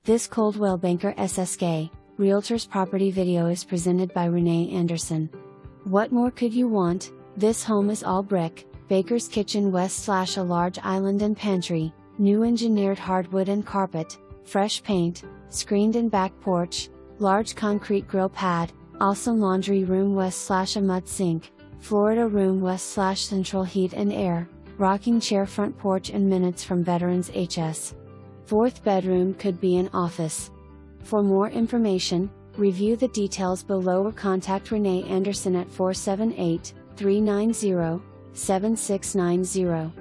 This Coldwell Banker SSK, Realtors property video is presented by Renae Anderson. What more could you want? This home is all brick, baker's kitchen west / a large island and pantry, new engineered hardwood and carpet, fresh paint, screened and back porch, large concrete grill pad, also laundry room west / a mud sink, Florida room west / central heat and air, rocking chair front porch and minutes from Veterans HS. Fourth bedroom could be an office. For more information, review the details below or contact Renae Anderson at 478-390-7690.